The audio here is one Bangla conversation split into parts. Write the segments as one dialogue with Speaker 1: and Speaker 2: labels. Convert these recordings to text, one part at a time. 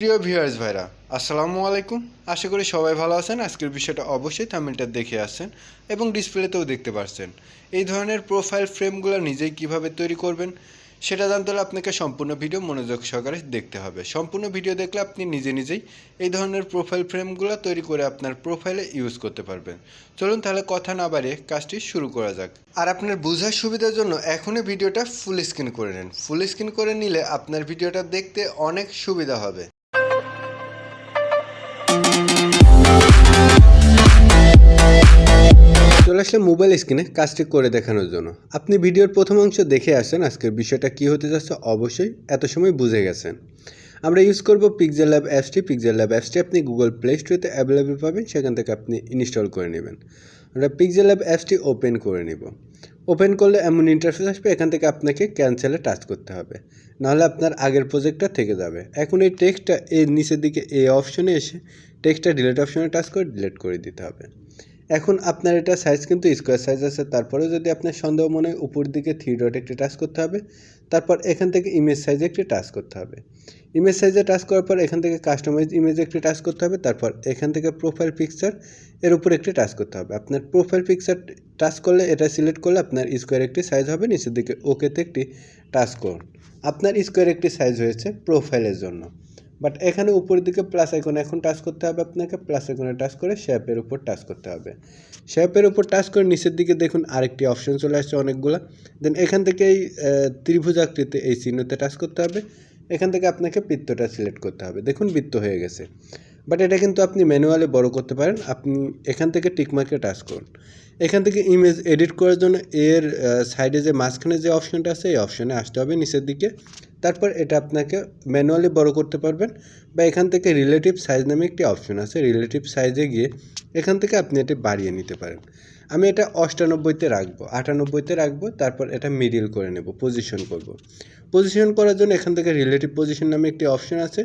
Speaker 1: প্রিয় ভিউয়ার্স ভাইরা, আসসালামু আলাইকুম। আশা করি সবাই ভালো আছেন। আজকের বিষয়টা অবশ্যই থাম্বনেলটা দেখে আসছেন এবং ডিসপ্লেতেও দেখতে পাচ্ছেন। এই ধরনের প্রোফাইল ফ্রেমগুলো নিজেই কিভাবে তৈরি করবেন সেটা জানতে হলে আপনাকে সম্পূর্ণ ভিডিও মনোযোগ সহকারে দেখতে হবে। সম্পূর্ণ ভিডিও দেখলে আপনি নিজেই এই ধরনের প্রোফাইল ফ্রেমগুলো তৈরি করে আপনার প্রোফাইলে ইউজ করতে পারবেন। চলুন তাহলে কথা না বাড়িয়ে কাজটি শুরু করা যাক। আর আপনার বোঝার সুবিধার জন্য এখনই ভিডিওটা ফুল স্ক্রিন করে নিন। ফুল স্ক্রিন করে নিলে আপনার ভিডিওটা দেখতে অনেক সুবিধা হবে। চলে আসলে মোবাইল স্ক্রিনে কাজটি করে দেখানোর জন্য। আপনি ভিডিওর প্রথম অংশ দেখে আসেন। আজকের বিষয়টা কী হতে যাচ্ছে অবশ্যই এত সময় বুঝে গেছেন। আমরা ইউজ করব পিক্সেলব অ্যাপসটি। পিক্সেলব অ্যাপসটি আপনি গুগল প্লে স্টোরে অ্যাভেলেবেল পাবেন, সেখান থেকে আপনি ইনস্টল করে নেবেন। আমরা পিক্সেলব অ্যাপসটি ওপেন করে নেব। ওপেন করলে এমন ইন্টারফেস আসবে, এখান থেকে আপনাকে ক্যান্সেলে টাচ করতে হবে, নাহলে আপনার আগের প্রজেক্টটা থেকে যাবে। এখন এই টেক্সটটা এর নিচের দিকে এই অপশনে এসে টেক্সটটা ডিলিট অপশনে টাচ করে ডিলিট করে দিতে হবে। এখন আপনার এটা সাইজ কিন্তু স্কোয়ার সাইজ আছে, তারপরেও যদি আপনার সন্দেহ মনে হয় উপর দিকে 3 ডট একটি টাচ করতে হবে, তারপর এখান থেকে ইমেজ সাইজে একটি টাচ করতে হবে। ইমেজ সাইজে টাচ করার পর এখান থেকে কাস্টমাইজ ইমেজে একটি টাচ করতে হবে, তারপর এখান থেকে প্রোফাইল পিকচার এর উপর একটি টাচ করতে হবে। আপনার প্রোফাইল পিকচার টাচ করলে এটা সিলেক্ট করলে আপনার স্কোয়ার একটি সাইজ হবে, নিচের দিকে ওকেতে একটি টাচ করুন। আপনার স্কোয়ার একটি সাইজ হয়েছে প্রোফাইলের জন্য। বাট এখানে উপরের দিকে প্লাস আইকনে এখন টাচ করতে হবে, আপনাকে প্লাস আইকনে টাচ করে শেপের উপর টাচ করতে হবে। শেপের উপর টাচ করে নিচের দিকে দেখুন আরেকটি অপশন চলে আসছে অনেকগুলো। দেন এখান থেকে এই ত্রিভুজ আকৃতি এই চিহ্নতে টাচ করতে হবে। এখান থেকে আপনাকে বৃত্তটা সিলেক্ট করতে হবে। দেখুন বৃত্ত হয়ে গেছে। বাট এটা কিন্তু আপনি ম্যানুয়ালি বড় করতে পারেন। আপনি এখান থেকে টিকমার্কে টাচ করুন। এখান থেকে ইমেজ এডিট করার জন্য এর সাইডে যে মাঝখানে যে অপশনটা আছে এই অপশনে আসতে হবে নিচের দিকে। তারপর এটা আপনাকে ম্যানুয়ালি বড় করতে পারবেন, বা এখান থেকে রিলেটিভ সাইজ নামে একটি অপশন আছে, রিলেটিভ সাইজে গিয়ে এখান থেকে আপনি এটি বাড়িয়ে নিতে পারেন। আমি এটা 98তে রাখবো, 98তে রাখবো, তারপর এটা মিডিল করে নেব, পজিশন করব। পজিশন করার জন্য এখান থেকে রিলেটিভ পজিশন নামে একটি অপশন আছে,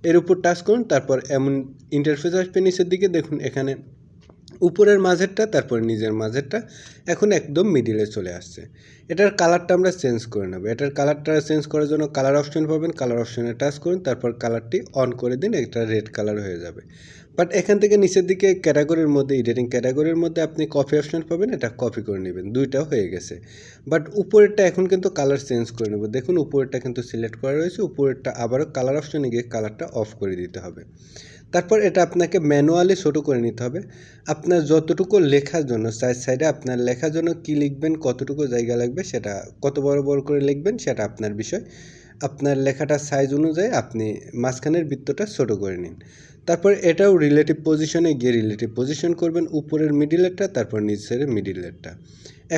Speaker 1: এর উপর টাচ করুন। তারপর এমন ইন্টারফেস আসবে নিচের দিকে, দেখুন এখানে উপরের মাঝেরটা তারপর নিজের মাঝেরটা এখন একদম মিডিলে চলে আসছে। এটার কালারটা আমরা চেঞ্জ করে নেব। এটার কালারটা চেঞ্জ করার জন্য কালার অপশন পাবেন, কালার অপশনে টাচ করুন, তারপর কালারটি অন করে দিন, এটা রেড কালার হয়ে যাবে। বাট এখান থেকে নিচের দিকে ক্যাটাগরির মধ্যে এডিটিং ক্যাটাগরির মধ্যে আপনি কপি অপশন পাবেন, এটা কপি করে নেবেন। দুইটাও হয়ে গেছে। বাট উপরেরটা এখন কিন্তু কালার চেঞ্জ করে নেব। দেখুন উপরেরটা কিন্তু সিলেক্ট করা রয়েছে, উপরেরটা আবারও কালার অপশনে গিয়ে কালারটা অফ করে দিতে হবে। তারপর এটা আপনাকে ম্যানুয়ালি ছোটো করে নিতে হবে। আপনার যতটুকু লেখার জন্য সাইডে আপনার লেখার জন্য কী লিখবেন, কতটুকু জায়গা লাগবে, সেটা কত বড় করে লিখবেন সেটা আপনার বিষয়। আপনার লেখাটার সাইজ অনুযায়ী আপনি মাঝখানের বৃত্তটা ছোটো করে নিন। তারপর এটাও রিলেটিভ পজিশনে গিয়ে রিলেটিভ পজিশন করবেন, উপরের মিডিলেরটা তারপর নিচের মিডিলেরটা।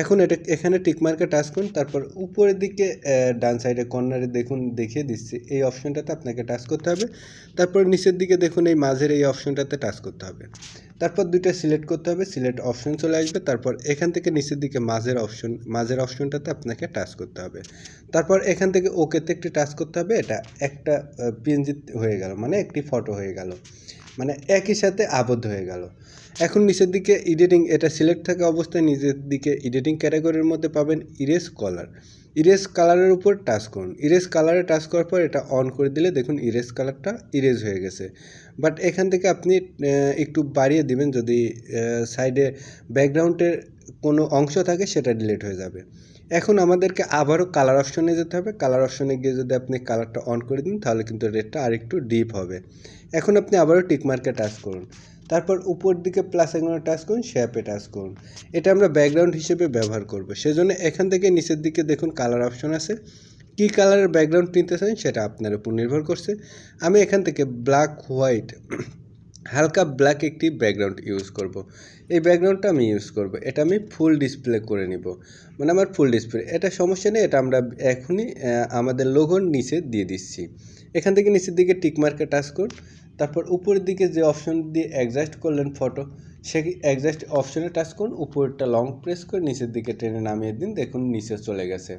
Speaker 1: এখন এটা এখানে টিকমার্কে টাচ করুন, তারপর উপরের দিকে ডান সাইডে কর্নারে দেখুন দেখিয়ে দিচ্ছি এই অপশনটাতে আপনাকে টাচ করতে হবে। তারপর নিচের দিকে দেখুন এই মাঝের এই অপশনটাতে টাচ করতে হবে। তারপর দুইটা সিলেক্ট করতে হবে, সিলেক্ট অপশন চলে আসবে। তারপর এখান থেকে নিচের দিকে মাঝের অপশনটাতে আপনাকে টাচ করতে হবে। তারপর এখান থেকে ওকেতে একটি টাচ করতে হবে। এটা একটা পিএনজি হয়ে গেল, মানে একটি ফটো হয়ে গেল, মানে একই সাথে আবদ্ধ হয়ে গেল। এখন নিচের দিকে এডিটিং, এটা সিলেক্ট থাকা অবস্থায় নিচের দিকে এডিটিং ক্যাটাগরির মধ্যে পাবেন ইরেজ কালার। ইরেজ কালারের উপর টাচ করুন। ইরেজ কালারে টাচ করার পর এটা অন করে দিলে দেখুন ইরেজ কালারটা ইরেজ হয়ে গেছে। বাট এখান থেকে আপনি একটু বাড়িয়ে দিবেন, যদি সাইডে ব্যাকগ্রাউন্ডের কোনো অংশ থাকে সেটা ডিলিট হয়ে যাবে। এখন আমাদেরকে আবারও কালার অপশনে যেতে হবে। কালার অপশনে গিয়ে যদি আপনি কালারটা অন করে দিন তাহলে কিন্তু রেডটা আরেকটু ডিপ হবে। এখন আপনি আবারও টিকমার্কে টাচ করুন, তারপর উপর দিকে প্লাস আইকনে টাচ করুন, শেপে টাচ করুন। এটা আমরা ব্যাকগ্রাউন্ড হিসেবে ব্যবহার করব, সেজন্য এখান থেকে নিচের দিকে দেখুন কালার অপশন আছে। কী কালারের ব্যাকগ্রাউন্ড নিতে চান সেটা আপনার উপর নির্ভর করছে। আমি এখান থেকে ব্ল্যাক হোয়াইট হালকা ব্ল্যাক একটি ব্যাকগ্রাউন্ড ইউজ করব। এই ব্যাকগ্রাউন্ডটা আমি ইউজ করব, এটা আমি ফুল ডিসপ্লে করে নিব, মানে আমার ফুল ডিসপ্লে। এটা সমস্যা নেই, এটা আমরা এখনই আমাদের লোগোর নিচে দিয়ে দিচ্ছি। এখান থেকে নিচের দিকে টিকমার্কে টাচ করুন, তারপর উপরের দিকে যে অপশন দিয়ে অ্যাডজাস্ট করলেন ফটো, সেই অ্যাডজাস্ট অপশনে টাচ করুন, উপরেরটা লং প্রেস করে নিচের দিকে টেনে নামিয়ে দিন, দেখুন নিচে চলে গেছে।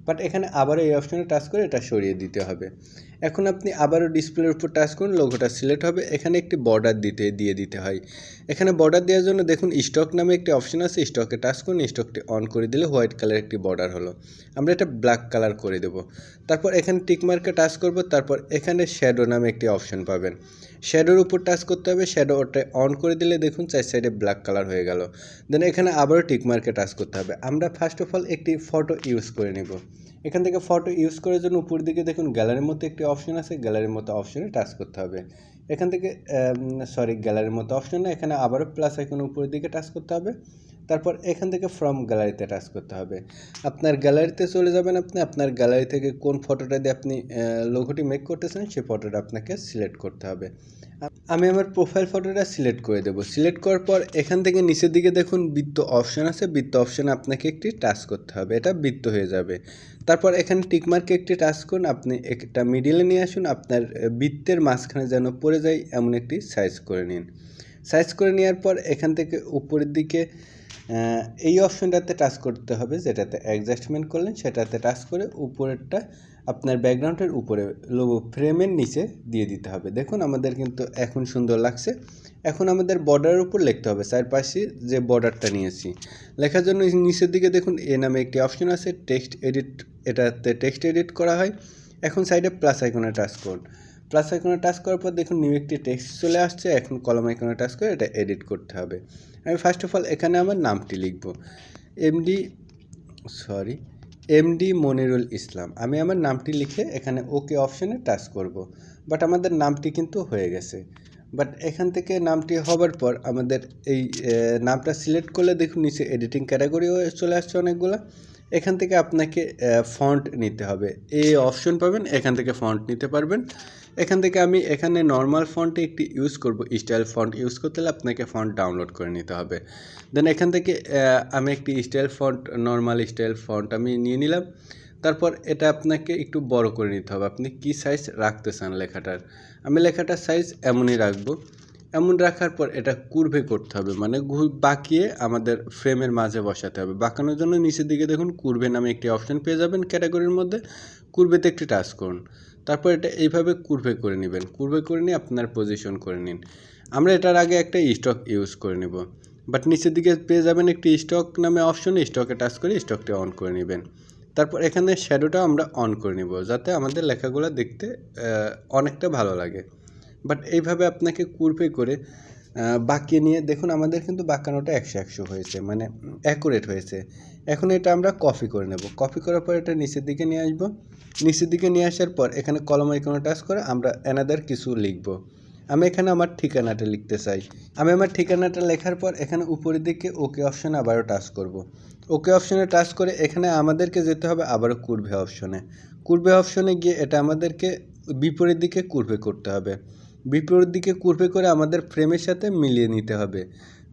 Speaker 1: বাট এখানে আবারও এই অপশনে টাচ করে এটা সরিয়ে দিতে হবে। এখন আপনি আবারও ডিসপ্লের উপর টাচ করুন, লোগোটা সিলেক্ট হবে, এখানে একটি বর্ডার দিয়ে দিতে হয়। এখানে বর্ডার দেওয়ার জন্য দেখুন স্টক নামে একটি অপশন আছে, স্টকে টাচ করুন, স্টকটি অন করে দিলে হোয়াইট কালার একটি বর্ডার হলো। আমরা এটা ব্ল্যাক কালার করে দেব। তারপর এখানে টিকমার্কে টাচ করব, তারপর এখানে শ্যাডো নামে একটি অপশন পাবেন, শ্যাডোর উপর টাচ করতে হবে, শ্যাডোটা অন করে দিলে দেখুন চার সাইডে ব্ল্যাক কালার হয়ে গেল। দেন এখানে আবারও টিকমার্কে টাচ করতে হবে। আমরা ফার্স্ট অফ অল একটি ফটো ইউজ করে নেব। এখান থেকে ফটো ইউজ করার জন্য উপর দিকে দেখুন গ্যালারির মতো একটি অপশন আছে, গ্যালারির মতো অপশনে টাচ করতে হবে। এখান থেকে গ্যালারির মতো অপশন না, এখানে আবারও প্লাস আইকনের উপরের দিকে টাচ করতে হবে। তারপর এখান থেকে ফ্রম গ্যালারিতে টাচ করতে হবে। আপনার গ্যালারিতে চলে যাবেন, আপনি আপনার গ্যালারি থেকে কোন ফটোটা দিয়ে আপনি লোগোটি মেক করতেছেন সেই ফটোটা আপনাকে সিলেক্ট করতে হবে। আমি আমার প্রোফাইল ফটোটা সিলেক্ট করে দেব। সিলেক্ট করার পর এখান থেকে নিচের দিকে দেখুন বৃত্ত অপশন আছে, বৃত্ত অপশনে আপনাকে একটি টাচ করতে হবে, এটা বৃত্ত হয়ে যাবে। তারপর এখানে টিকমার্কে একটি টাচ করুন, আপনি একটা মিডিলে নিয়ে আসুন, আপনার বৃত্তের মাঝখানে যেন পড়ে যায় এমন একটি সাইজ করে নিন। সাইজ করে নেওয়ার পর এখান থেকে উপরের দিকে এই অপশনটাতে টাচ করতে হবে, যেটাতে অ্যাডজাস্টমেন্ট করলেন সেটাতে টাচ করে উপরেরটা আপনার ব্যাকগ্রাউন্ডের উপরে লোগো ফ্রেমের নিচে দিয়ে দিতে হবে। দেখুন আমাদের কিন্তু এখন সুন্দর লাগছে। এখন আমাদের বর্ডারের উপর লিখতে হবে, চারপাশে যে বর্ডারটা নিয়েছি লেখার জন্য নিচের দিকে দেখুন এ নামে একটি অপশন আছে, টেক্সট এডিট, এটাতে টেক্সট এডিট করা হয়। এখন সাইডে প্লাস আইকনে টাচ করুন, প্লাস আইকনে টাচ করার পর দেখুন নিউ একটি টেক্সট চলে আসছে। এখন কলম আইকনে টাচ করে এটা এডিট করতে হবে। আমি ফার্স্ট অফ অল এখানে আমার নামটি লিখব, এমডি মনিরুল ইসলাম। আমি আমার নামটি লিখে এখানে ওকে অপশানে টাচ করব। বাট আমাদের নামটি কিন্তু হয়ে গেছে। বাট এখান থেকে নামটি হবার পর আমাদের এই নামটা সিলেক্ট করলে দেখুন নিচে এডিটিং ক্যাটাগরিও চলে আসছে অনেকগুলো। এখান থেকে আপনাকে ফন্ট নিতে হবে, এই অপশন পাবেন, এখান থেকে ফন্ট নিতে পারবেন। এখান থেকে আমি এখানে নর্মাল ফন্টে একটি ইউজ করব, স্টাইল ফন্ট ইউজ করতে হলে আপনাকে ফন্ট ডাউনলোড করে নিতে হবে। দেন এখান থেকে আমি একটি style font, normal style font আমি নিয়ে নিলাম। তারপর এটা আপনাকে একটু বড় করে নিতে হবে, আপনি কি সাইজ রাখতে চান লেখাটার। আমি লেখাটার সাইজ এমনই রাখবো। এমন রাখার পর এটা কুরভে করতে হবে, মানে বাঁকিয়ে আমাদের ফ্রেমের মাঝে বসাতে হবে। বাঁকানোর জন্য নিচের দিকে দেখুন কুরভে নামে একটি অপশন পেয়ে যাবেন ক্যাটাগরির মধ্যে, কুরভেতে একটি টাচ করুন। তারপর এটা এইভাবে কুরভে করে নেবেন, কুরভে করে নিয়ে আপনার পজিশন করে নিন। আমরা এটার আগে একটা স্টক ইউজ করে নেব, বাট নিচের দিকে পেয়ে যাবেন একটি স্টক নামে অপশন, স্টকে টাচ করে স্টকটি অন করে নেবেন। তারপর এখানে শ্যাডোটা আমরা অন করে নেব, যাতে আমাদের লেখাগুলো দেখতে অনেকটা ভালো লাগে। বাট এইভাবে আপনাকে কুরভে করে বাঁকিয়ে নিয়ে দেখুন আমাদের কিন্তু বাঁকানোটা 100 হয়েছে, মানে অ্যাকুরেট হয়েছে। এখন এটা আমরা কপি করে নেব। কপি করার পর এটা নিচের দিকে নিয়ে আসবো। নিচের দিকে নিয়ে আসার পর এখানে কলম আইকনে টাচ করে আমরা অ্যানাদার কিছু লিখব। আমি এখানে আমার ঠিকানাটা লিখতে চাই। আমি আমার ঠিকানাটা লেখার পর এখানে উপরের দিকে ওকে অপশানে আবারও টাচ করব। ওকে অপশানে টাচ করে এখানে আমাদেরকে যেতে হবে আবারও কুরভে অপশনে। কুরভে অপশনে গিয়ে এটা আমাদেরকে বিপরীত দিকে কুরভে করতে হবে। বিপরীত দিকে কুরভে করে আমাদের ফ্রেমের সাথে মিলিয়ে নিতে হবে,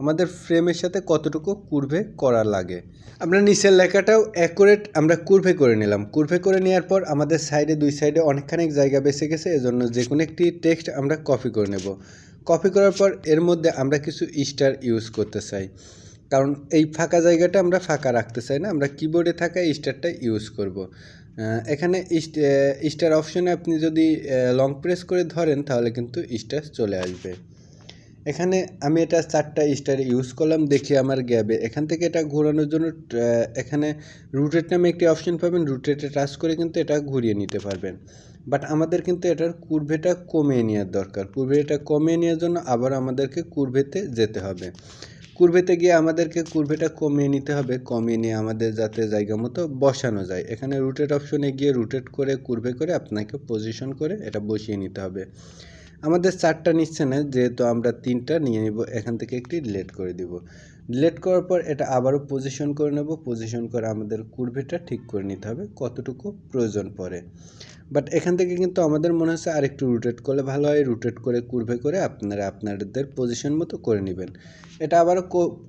Speaker 1: আমাদের ফ্রেমের সাথে কতটুকু কুরভে করা লাগে। আমরা নিচের লেখাটাও অ্যাকুরেট আমরা কুরভে করে নিলাম। কুরভে করে নেওয়ার পর আমাদের সাইডে দুই সাইডে অনেকখানি জায়গা বেঁচে গেছে, এজন্য যে কোনো একটি টেক্সট আমরা কপি করে নেব। কপি করার পর এর মধ্যে আমরা কিছু স্টার ইউজ করতে চাই, কারণ এই ফাঁকা জায়গাটা আমরা ফাঁকা রাখতে চাই না, আমরা কিবোর্ডে থাকা স্টারটা ইউজ করব। এখানে স্টার অপশনে আপনি যদি লং প্রেস করে ধরেন তাহলে কিন্তু স্টার চলে আসবে। এখানে আমি এটা 4টা স্টার ইউজ করলাম, দেখি আমার গ্যাবে। এখান থেকে এটা ঘোরানোর জন্য এখানে রুটেট নামে একটি অপশন পাবেন, রুটেটে টাচ করে কিন্তু এটা ঘুরিয়ে নিতে পারবেন। বাট আমাদের কিন্তু এটার কুরভেটা কমিয়ে নেওয়ার দরকার। কুরভেটা কমিয়ে নেওয়ার জন্য আবার আমাদেরকে কুরভেতে যেতে হবে। কুরভেতে গিয়ে আমাদেরকে কুরভেটা কমিয়ে নিতে হবে, কমিয়ে নিয়ে আমাদের যাতে জায়গা মতো বসানো যায়। এখানে রুটেট অপশনে গিয়ে রুটেট করে কুরভে করে আপনাকে পজিশন করে এটা বসিয়ে নিতে হবে। আমাদের 4টা নিচ্ছে না, যেহেতু আমরা 3টা নিয়ে নিব, এখান থেকে একটি ডিলিট করে দিব। ডিলিট করার পর এটা আবারও পজিশন করে নেব। পজিশন করে আমাদের কুরভেটা ঠিক করে নিতে হবে কতটুকু প্রয়োজন পড়ে। বাট এখান থেকে কিন্তু আমাদের মনে হচ্ছে আরেকটু রুটেট করলে ভালো হয়। রুটেট করে কুরভে করে আপনারা আপনাদের পজিশন মতো করে নেবেন। এটা আবারও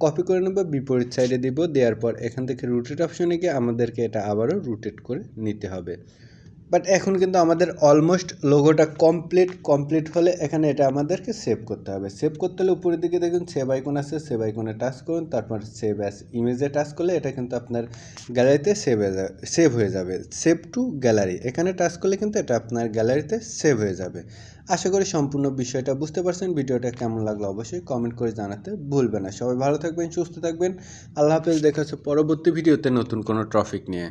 Speaker 1: কপি করে নেব, বিপরীত সাইডে দিব। দেওয়ার পর এখান থেকে রুটেট অপশনে গিয়ে আমাদেরকে এটা আবারও রুটেট করে নিতে হবে। বাট এখন কিন্তু আমাদের অলমোস্ট লোগোটা কমপ্লিট হলে এখানে এটা আমাদেরকে সেভ করতে হবে। সেভ করতে হলে উপরের দিকে দেখুন সেভ আইকন আছে, সেভ আইকনে টাচ করুন, তারপর সেভ অ্যাজ ইমেজে টাচ করলে এটা কিন্তু আপনার গ্যালারিতে সেভ হয়ে যাবে। সেভ টু গ্যালারি এখানে টাচ করলে কিন্তু এটা আপনার গ্যালারিতে সেভ হয়ে যাবে। আশা করি সম্পূর্ণ বিষয়টা বুঝতে পারছেন। ভিডিওটা কেমন লাগলো অবশ্যই কমেন্ট করে জানাতে ভুলবেন না। সবাই ভালো থাকবেন, সুস্থ থাকবেন। আল্লাহ হাফেজ। দেখা হচ্ছে পরবর্তী ভিডিওতে নতুন কোনো টপিক নিয়ে।